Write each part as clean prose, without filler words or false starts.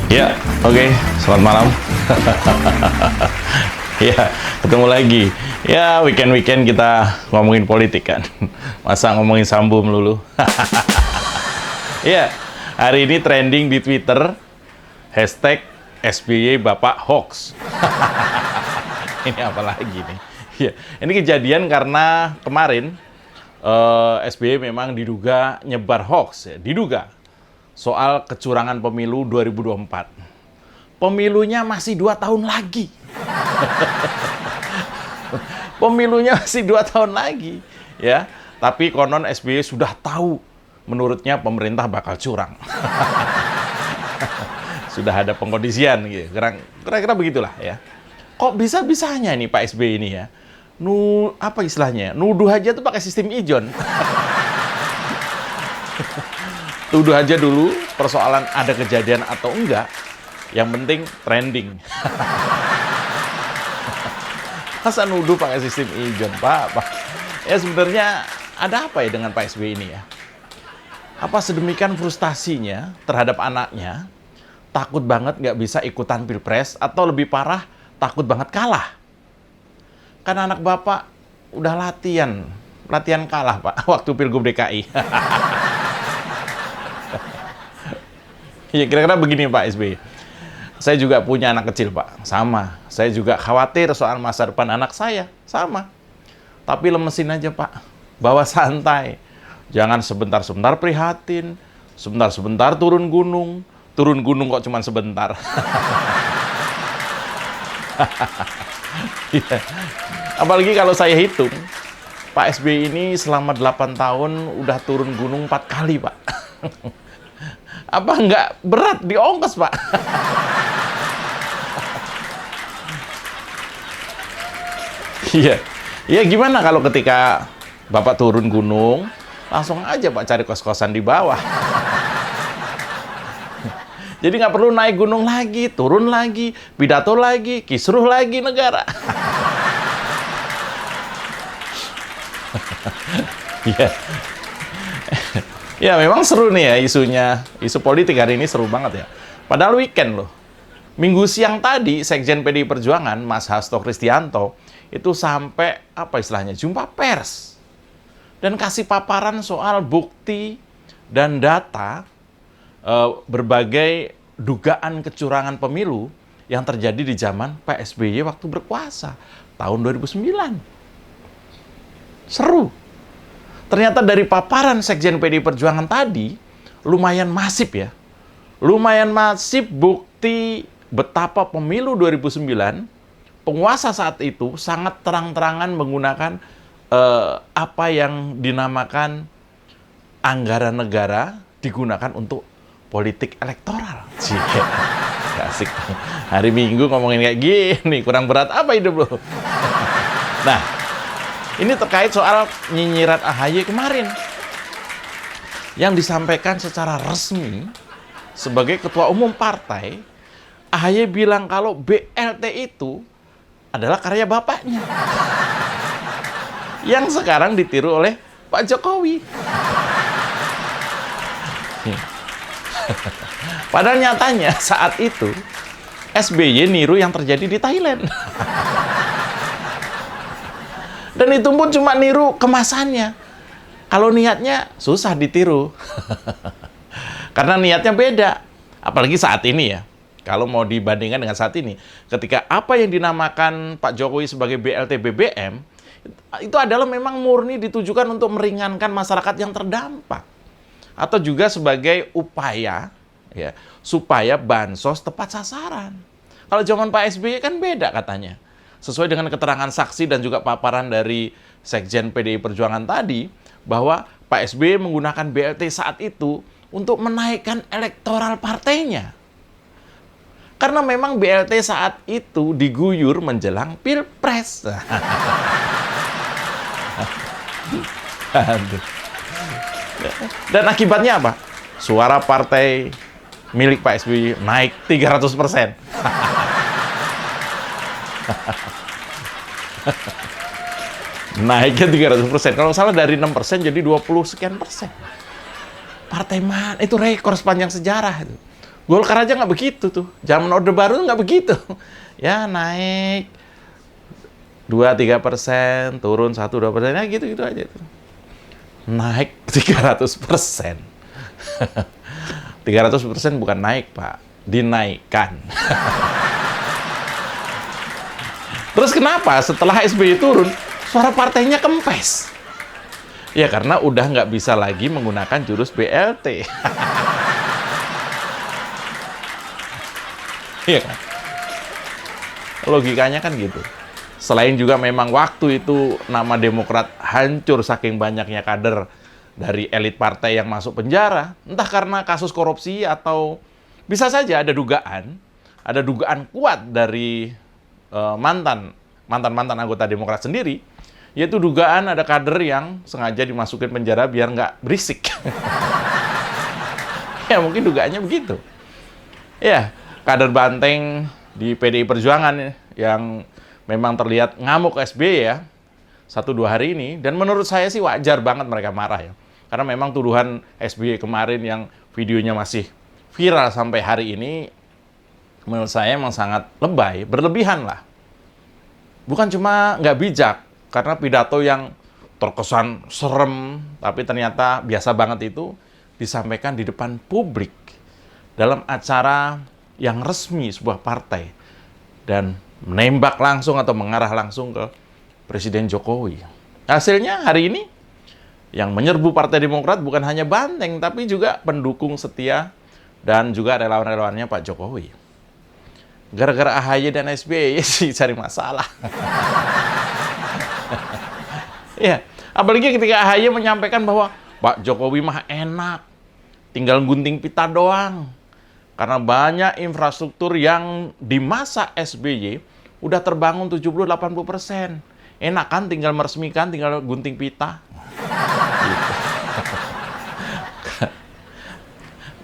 Ya, oke. Selamat malam. Ya, ketemu lagi. Ya, weekend-weekend kita ngomongin politik kan. Masa ngomongin Sambo melulu. Ya, hari ini trending di Twitter hashtag SBY Bapak Hoax. Ini apa lagi nih? Ya, ini kejadian karena kemarin SBY memang diduga nyebar hoax, ya, diduga soal kecurangan pemilu 2024. Pemilunya masih 2 tahun lagi. Pemilunya masih 2 tahun lagi, ya. Tapi konon SBY sudah tahu, menurutnya pemerintah bakal curang. Sudah ada pengkondisian, gitu. Kira-kira begitulah, ya. Kok bisa-bisanya nih Pak SBY ini ya? Apa istilahnya? Nuduh aja tuh pakai sistem ijon. Tuduh aja dulu persoalan ada kejadian atau enggak. Yang penting trending. Masa nuduh pakai sistem ijon, Pak? Ya sebenarnya ada apa ya dengan Pak SBY ini ya? Apa sedemikian frustasinya terhadap anaknya, takut banget nggak bisa ikutan pilpres, atau lebih parah, takut banget kalah? Karena anak Bapak udah latihan kalah, Pak, waktu Pilgub DKI. Ya kira-kira begini Pak SBY. Saya juga punya anak kecil, Pak. Sama. Saya juga khawatir soal masa depan anak saya. Sama. Tapi lemesin aja, Pak. Bawa santai. Jangan sebentar-sebentar prihatin. Sebentar-sebentar turun gunung. Turun gunung kok cuma sebentar. Ya. Apalagi kalau saya hitung, Pak SBY ini selama 8 tahun udah turun gunung 4 kali, Pak. Apa nggak berat di ongkos, Pak? Iya. Iya, gimana kalau ketika Bapak turun gunung, langsung aja Pak cari kos-kosan di bawah. Jadi nggak perlu naik gunung lagi, turun lagi, pidato lagi, kisruh lagi negara. Iya. Ya memang seru nih ya isunya. Isu politik hari ini seru banget ya. Padahal weekend loh. Minggu siang tadi, Sekjen PDI Perjuangan, Mas Hasto Kristianto, itu sampai, apa istilahnya, jumpa pers. Dan kasih paparan soal bukti dan data berbagai dugaan kecurangan pemilu yang terjadi di zaman Pak SBY waktu berkuasa, tahun 2009. Seru. Ternyata dari paparan Sekjen PDI Perjuangan tadi, lumayan masif ya. Lumayan masif bukti betapa pemilu 2009, penguasa saat itu sangat terang-terangan menggunakan apa yang dinamakan anggaran negara digunakan untuk politik elektoral. Cik, asik. Hari Minggu ngomongin kayak gini, kurang berat apa hidup lo? Nah, ini terkait soal nyinyiran AHY kemarin yang disampaikan secara resmi sebagai ketua umum partai. AHY bilang kalau BLT itu adalah karya bapaknya yang sekarang ditiru oleh Pak Jokowi. Padahal nyatanya saat itu SBY niru yang terjadi di Thailand. Dan itu pun cuma niru kemasannya. Kalau niatnya susah ditiru. Karena niatnya beda. Apalagi saat ini ya. Kalau mau dibandingkan dengan saat ini. Ketika apa yang dinamakan Pak Jokowi sebagai BLT BBM, itu adalah memang murni ditujukan untuk meringankan masyarakat yang terdampak. Atau juga sebagai upaya ya, supaya bansos tepat sasaran. Kalau zaman Pak SBY kan beda katanya. Sesuai dengan keterangan saksi dan juga paparan dari Sekjen PDI Perjuangan tadi, bahwa Pak SBY menggunakan BLT saat itu untuk menaikkan elektoral partainya. Karena memang BLT saat itu diguyur menjelang Pilpres. Dan akibatnya apa? Suara partai milik Pak SBY naik 300%. Naiknya 300%. Kalau salah dari 6% jadi 20 sekian persen. Partai mana? Itu rekor sepanjang sejarah. Golkar aja nggak begitu tuh. Zaman Orde Baru nggak begitu. Ya naik 2-3%, turun 1-2%, ya gitu-gitu aja tuh. Naik 300%. 300% bukan naik, Pak. Dinaikkan. Terus kenapa setelah SBY turun, suara partainya kempes? Ya karena udah nggak bisa lagi menggunakan jurus BLT. Iya kan? Logikanya kan gitu. Selain juga memang waktu itu nama Demokrat hancur saking banyaknya kader dari elit partai yang masuk penjara, entah karena kasus korupsi atau bisa saja ada dugaan kuat dari mantan anggota Demokrat sendiri, yaitu dugaan ada kader yang sengaja dimasukin penjara biar nggak berisik. Ya mungkin dugaannya begitu. Ya, kader banteng di PDI Perjuangan yang memang terlihat ngamuk SBY ya 1-2 hari ini, dan menurut saya sih wajar banget mereka marah ya, karena memang tuduhan SBY kemarin yang videonya masih viral sampai hari ini menurut saya memang sangat lebay, berlebihan lah. Bukan cuma nggak bijak karena pidato yang terkesan serem tapi ternyata biasa banget itu disampaikan di depan publik dalam acara yang resmi sebuah partai dan menembak langsung atau mengarah langsung ke Presiden Jokowi. Hasilnya hari ini yang menyerbu Partai Demokrat bukan hanya banteng, tapi juga pendukung setia dan juga relawan-relawannya Pak Jokowi. Gara-gara AHY dan SBY sih cari masalah. Ya, apalagi ketika AHY menyampaikan bahwa Pak Jokowi mah enak, tinggal gunting pita doang. Karena banyak infrastruktur yang di masa SBY udah terbangun 70-80%. Enak kan tinggal meresmikan, tinggal gunting pita. Gitu.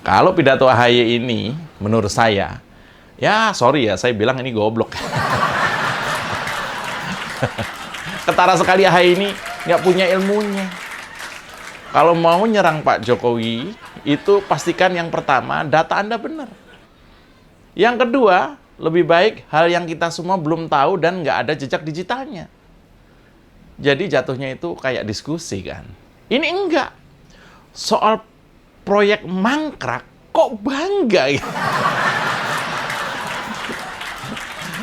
Kalau pidato AHY ini, menurut saya, ya sorry ya, saya bilang ini goblok. Ketara sekali AHY ini nggak punya ilmunya. Kalau mau nyerang Pak Jokowi, itu pastikan yang pertama, data Anda benar. Yang kedua, lebih baik hal yang kita semua belum tahu dan nggak ada jejak digitalnya. Jadi jatuhnya itu kayak diskusi kan. Ini enggak. Soal proyek mangkrak, kok bangga ya?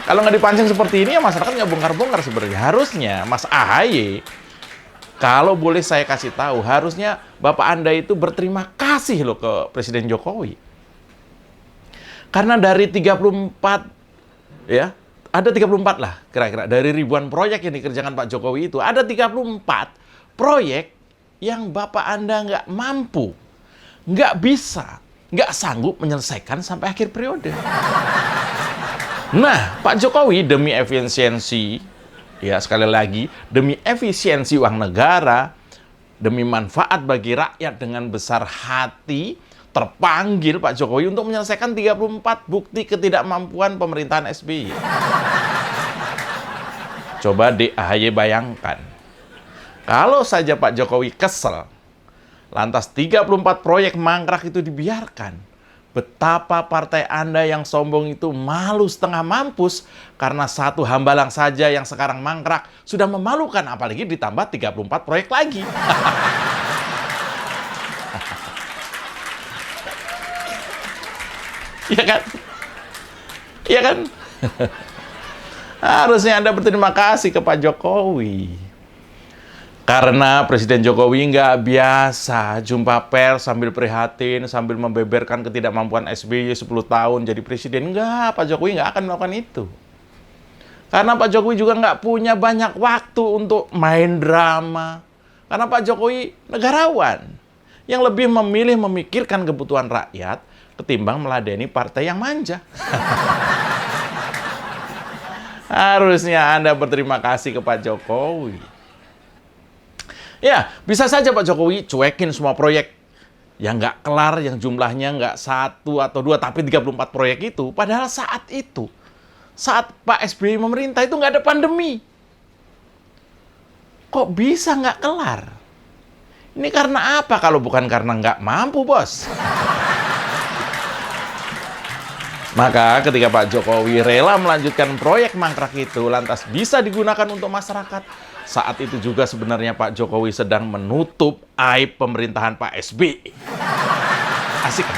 Kalau nggak dipancing seperti ini, ya masyarakat nggak bongkar-bongkar sebenarnya. Harusnya Mas AHY, kalau boleh saya kasih tahu, harusnya Bapak Anda itu berterima kasih loh ke Presiden Jokowi. Karena dari 34, ya, ada 34 lah kira-kira, dari ribuan proyek yang dikerjakan Pak Jokowi itu, ada 34 proyek yang Bapak Anda nggak mampu, nggak bisa, nggak sanggup menyelesaikan sampai akhir periode. Nah, Pak Jokowi demi efisiensi, ya sekali lagi, demi efisiensi uang negara, demi manfaat bagi rakyat dengan besar hati, terpanggil Pak Jokowi untuk menyelesaikan 34 bukti ketidakmampuan pemerintahan SBY. Coba AHY bayangkan, kalau saja Pak Jokowi kesel, lantas 34 proyek mangkrak itu dibiarkan, betapa partai Anda yang sombong itu malu setengah mampus karena satu hambalang saja yang sekarang mangkrak sudah memalukan, apalagi ditambah 34 proyek lagi. Iya kan? Iya kan? Harusnya Anda berterima kasih ke Pak Jokowi. Karena Presiden Jokowi nggak biasa jumpa pers sambil prihatin, sambil membeberkan ketidakmampuan SBY 10 tahun jadi presiden. Nggak, Pak Jokowi nggak akan melakukan itu. Karena Pak Jokowi juga nggak punya banyak waktu untuk main drama. Karena Pak Jokowi negarawan yang lebih memilih memikirkan kebutuhan rakyat ketimbang meladeni partai yang manja. Harusnya Anda berterima kasih ke Pak Jokowi. Ya, bisa saja Pak Jokowi cuekin semua proyek yang nggak kelar, yang jumlahnya nggak 1 atau 2, tapi 34 proyek itu. Padahal saat itu, saat Pak SBY memerintah itu nggak ada pandemi. Kok bisa nggak kelar? Ini karena apa kalau bukan karena nggak mampu, bos? Maka ketika Pak Jokowi rela melanjutkan proyek mangkrak itu lantas bisa digunakan untuk masyarakat, saat itu juga sebenarnya Pak Jokowi sedang menutup aib pemerintahan Pak SBY. Asik kan?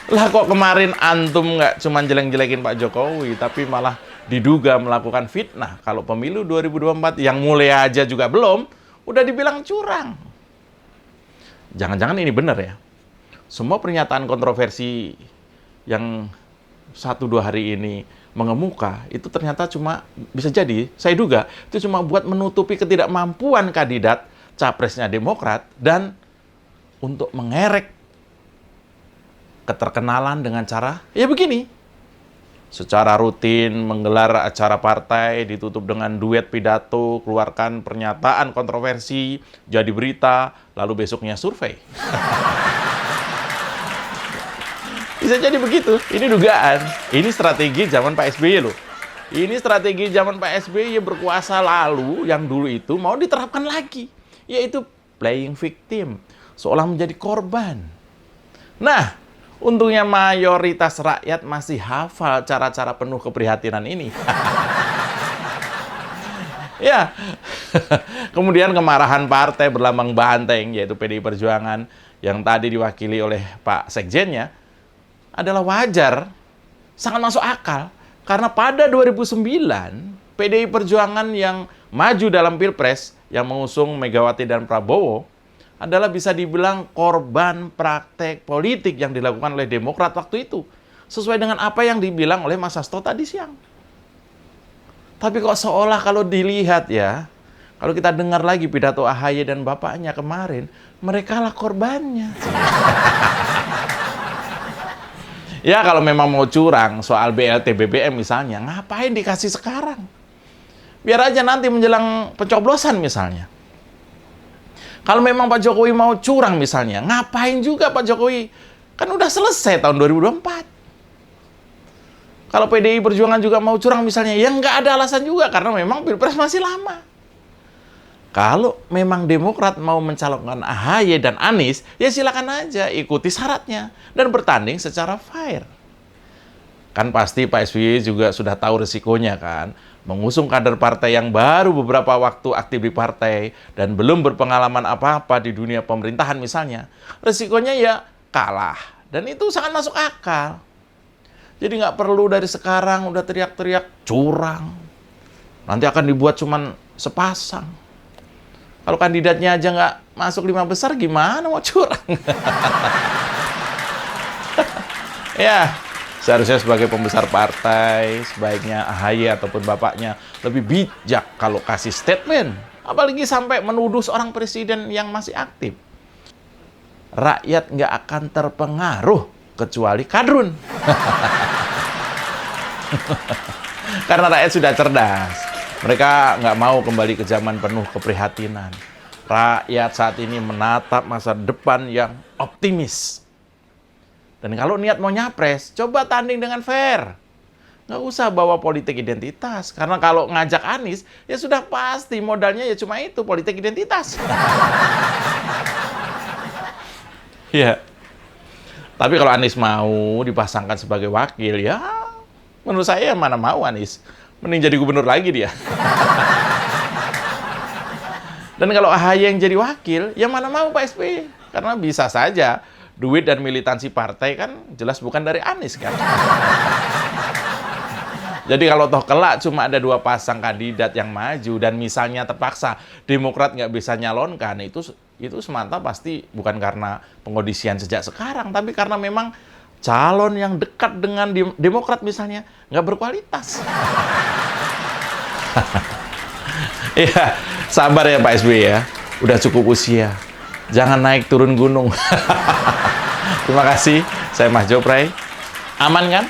Lah kok kemarin antum nggak cuma jelek-jelekin Pak Jokowi, tapi malah diduga melakukan fitnah kalau pemilu 2024 yang mulai aja juga belum, udah dibilang curang. Jangan-jangan ini benar ya? Semua pernyataan kontroversi yang 1-2 hari ini mengemuka, itu ternyata cuma, bisa jadi, saya duga, itu cuma buat menutupi ketidakmampuan kandidat capresnya Demokrat dan untuk mengerek keterkenalan dengan cara, ya begini. Secara rutin menggelar acara partai, ditutup dengan duet pidato, keluarkan pernyataan kontroversi, jadi berita, lalu besoknya survei. Bisa jadi begitu. Ini dugaan. Ini strategi zaman Pak SBY loh. Ini strategi zaman Pak SBY berkuasa lalu yang dulu itu mau diterapkan lagi. Yaitu playing victim. Seolah menjadi korban. Nah, untungnya mayoritas rakyat masih hafal cara-cara penuh keprihatinan ini. Ya. Kemudian kemarahan partai berlambang banteng, yaitu PDI Perjuangan, yang tadi diwakili oleh Pak Sekjennya, adalah wajar, sangat masuk akal. Karena pada 2009, PDI Perjuangan yang maju dalam Pilpres, yang mengusung Megawati dan Prabowo, adalah bisa dibilang korban praktek politik yang dilakukan oleh Demokrat waktu itu. Sesuai dengan apa yang dibilang oleh Mas Hasto tadi siang. Tapi kok seolah kalau dilihat ya, kalau kita dengar lagi pidato AHY dan bapaknya kemarin, mereka lah korbannya. Ya kalau memang mau curang soal BLT BBM misalnya, ngapain dikasih sekarang? Biar aja nanti menjelang pencoblosan misalnya. Kalau memang Pak Jokowi mau curang misalnya, ngapain juga Pak Jokowi? Kan udah selesai tahun 2024. Kalau PDI Perjuangan juga mau curang misalnya, ya nggak ada alasan juga, karena memang Pilpres masih lama. Kalau memang Demokrat mau mencalonkan AHY dan Anies, ya silakan aja ikuti syaratnya dan bertanding secara fair. Kan pasti Pak SBY juga sudah tahu resikonya kan, mengusung kader partai yang baru beberapa waktu aktif di partai dan belum berpengalaman apa-apa di dunia pemerintahan misalnya. Resikonya ya kalah dan itu sangat masuk akal. Jadi nggak perlu dari sekarang udah teriak-teriak curang. Nanti akan dibuat cuman sepasang. Kalau kandidatnya aja nggak masuk 5 besar, gimana mau curang? Ya, seharusnya sebagai pembesar partai, sebaiknya AHY ataupun bapaknya lebih bijak kalau kasih statement. Apalagi sampai menuduh seorang presiden yang masih aktif. Rakyat nggak akan terpengaruh, kecuali kadrun. Karena rakyat sudah cerdas. Mereka nggak mau kembali ke zaman penuh keprihatinan. Rakyat saat ini menatap masa depan yang optimis. Dan kalau niat mau nyapres, coba tanding dengan fair. Nggak usah bawa politik identitas. Karena kalau ngajak Anies, ya sudah pasti modalnya ya cuma itu, politik identitas. Ya. Tapi kalau Anies mau dipasangkan sebagai wakil, ya menurut saya mana mau Anies. Mending jadi gubernur lagi dia. Dan kalau AHY yang jadi wakil, yang mana mau Pak SBY? Karena bisa saja duit dan militansi partai kan jelas bukan dari Anies kan. Jadi kalau toh kelak cuma ada 2 pasang kandidat yang maju dan misalnya terpaksa Demokrat nggak bisa nyalonkan, itu semata pasti bukan karena pengondisian sejak sekarang, tapi karena memang calon yang dekat dengan Demokrat misalnya nggak berkualitas. Ya, sabar ya Pak SBY ya. Udah cukup usia. Jangan naik turun gunung. Terima kasih. Saya Mas Jopray. Aman kan?